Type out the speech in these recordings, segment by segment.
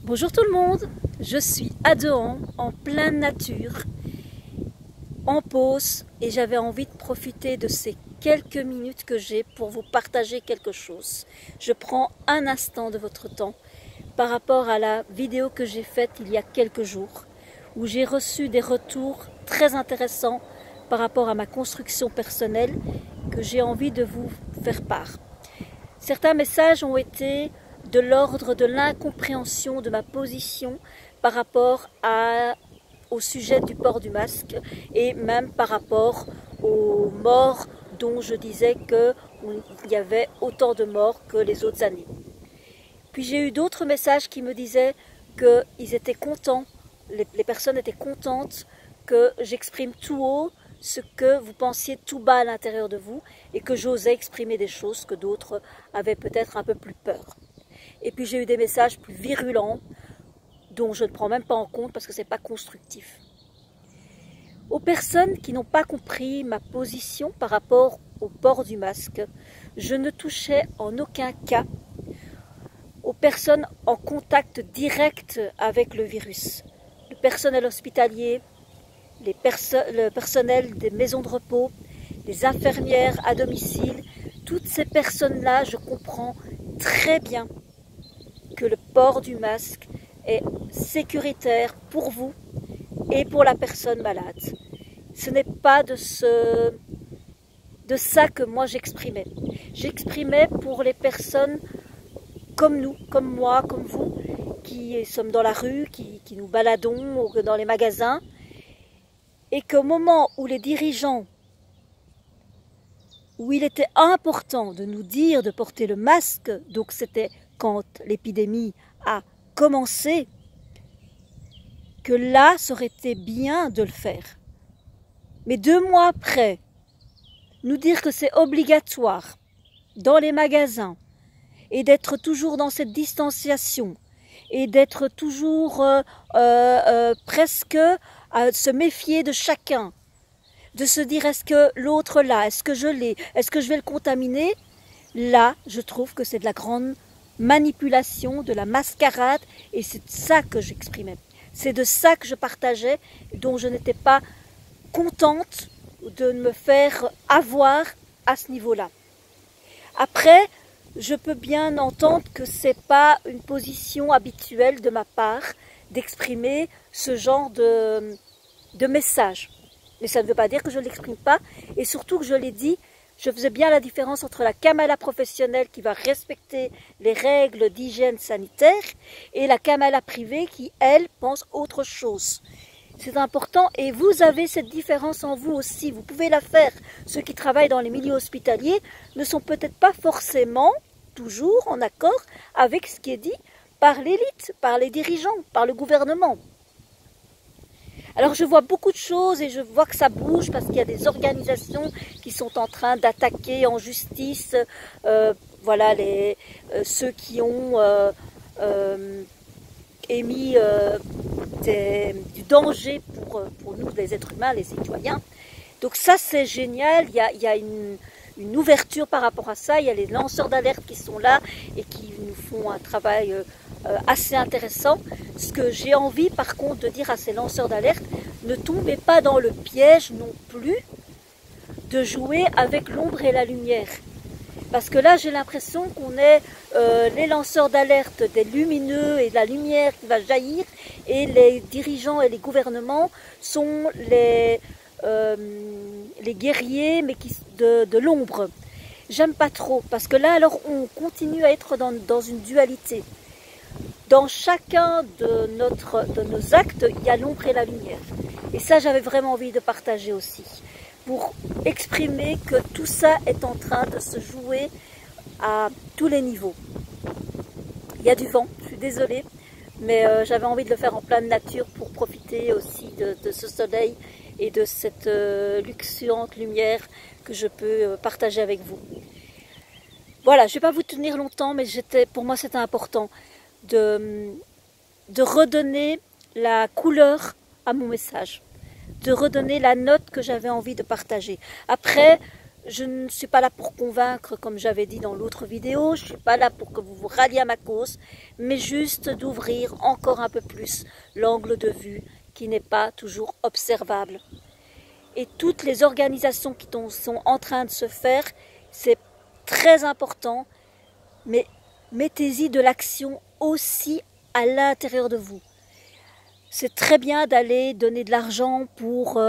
Bonjour tout le monde, je suis à Dohan, en pleine nature, en pause et j'avais envie de profiter de ces quelques minutes que j'ai pour vous partager quelque chose. Je prends un instant de votre temps par rapport à la vidéo que j'ai faite il y a quelques jours où j'ai reçu des retours très intéressants par rapport à ma construction personnelle que j'ai envie de vous faire part. Certains messages ont été de l'ordre de l'incompréhension de ma position par rapport au sujet du port du masque et même par rapport aux morts dont je disais qu'il y avait autant de morts que les autres années. Puis j'ai eu d'autres messages qui me disaient qu'ils étaient contents, les personnes étaient contentes que j'exprime tout haut ce que vous pensiez tout bas à l'intérieur de vous et que j'osais exprimer des choses que d'autres avaient peut-être un peu plus peur. Et puis j'ai eu des messages plus virulents dont je ne prends même pas en compte parce que ce n'est pas constructif. Aux personnes qui n'ont pas compris ma position par rapport au port du masque, je ne touchais en aucun cas aux personnes en contact direct avec le virus. Le personnel hospitalier, le personnel des maisons de repos, les infirmières à domicile, toutes ces personnes-là, je comprends très bien que le port du masque est sécuritaire pour vous et pour la personne malade. Ce n'est pas de ça que moi j'exprimais. J'exprimais pour les personnes comme nous, comme moi, comme vous, qui sommes dans la rue, qui nous baladons dans les magasins, et qu'au moment où les dirigeants, où il était important de nous dire de porter le masque, donc c'était quand l'épidémie a commencé, que là, ça aurait été bien de le faire. Mais 2 mois après, nous dire que c'est obligatoire dans les magasins et d'être toujours dans cette distanciation et d'être toujours presque à se méfier de chacun, de se dire est-ce que l'autre là, est-ce que je l'ai, est-ce que je vais le contaminer? Là, je trouve que c'est de la grande manipulation, de la mascarade, et c'est de ça que j'exprimais. C'est de ça que je partageais, dont je n'étais pas contente de me faire avoir à ce niveau-là. Après, je peux bien entendre que ce n'est pas une position habituelle de ma part d'exprimer ce genre de message. Mais ça ne veut pas dire que je ne l'exprime pas, et surtout que je l'ai dit, je faisais bien la différence entre la Kamala professionnelle qui va respecter les règles d'hygiène sanitaire et la Kamala privée qui, elle, pense autre chose. C'est important et vous avez cette différence en vous aussi, vous pouvez la faire. Ceux qui travaillent dans les milieux hospitaliers ne sont peut-être pas forcément toujours en accord avec ce qui est dit par l'élite, par les dirigeants, par le gouvernement. Alors je vois beaucoup de choses et je vois que ça bouge parce qu'il y a des organisations qui sont en train d'attaquer en justice voilà, ceux qui ont émis du danger pour nous les êtres humains, les citoyens. Donc ça c'est génial, il y a une ouverture par rapport à ça, il y a les lanceurs d'alerte qui sont là et qui nous font un travail assez intéressant. Ce que j'ai envie par contre de dire à ces lanceurs d'alerte, ne tombez pas dans le piège non plus de jouer avec l'ombre et la lumière. Parce que là j'ai l'impression qu'on est les lanceurs d'alerte des lumineux et de la lumière qui va jaillir et les dirigeants et les gouvernements sont les guerriers mais de l'ombre. J'aime pas trop parce que là alors on continue à être dans une dualité. Dans chacun de nos actes, il y a l'ombre et la lumière. Et ça, j'avais vraiment envie de partager aussi, pour exprimer que tout ça est en train de se jouer à tous les niveaux. Il y a du vent, je suis désolée, mais j'avais envie de le faire en pleine nature pour profiter aussi de ce soleil et de cette luxuriante lumière que je peux partager avec vous. Voilà, je ne vais pas vous tenir longtemps, mais pour moi c'était important de redonner la couleur à mon message, de redonner la note que j'avais envie de partager. Après, Je ne suis pas là pour convaincre, comme j'avais dit dans l'autre vidéo, je ne suis pas là pour que vous vous ralliez à ma cause, mais juste d'ouvrir encore un peu plus l'angle de vue qui n'est pas toujours observable. Et toutes les organisations qui sont en train de se faire, c'est très important, mais mettez-y de l'action aussi à l'intérieur de vous. C'est très bien d'aller donner de l'argent pour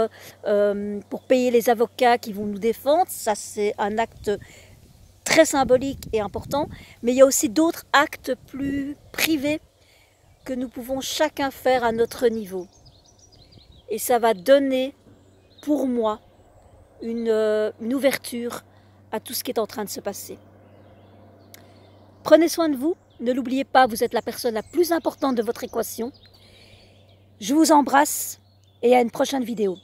payer les avocats qui vont nous défendre. Ça, c'est un acte très symbolique et important. Mais il y a aussi d'autres actes plus privés que nous pouvons chacun faire à notre niveau. Et ça va donner, pour moi, une ouverture à tout ce qui est en train de se passer. Prenez soin de vous. Ne l'oubliez pas, vous êtes la personne la plus importante de votre équation. Je vous embrasse et à une prochaine vidéo.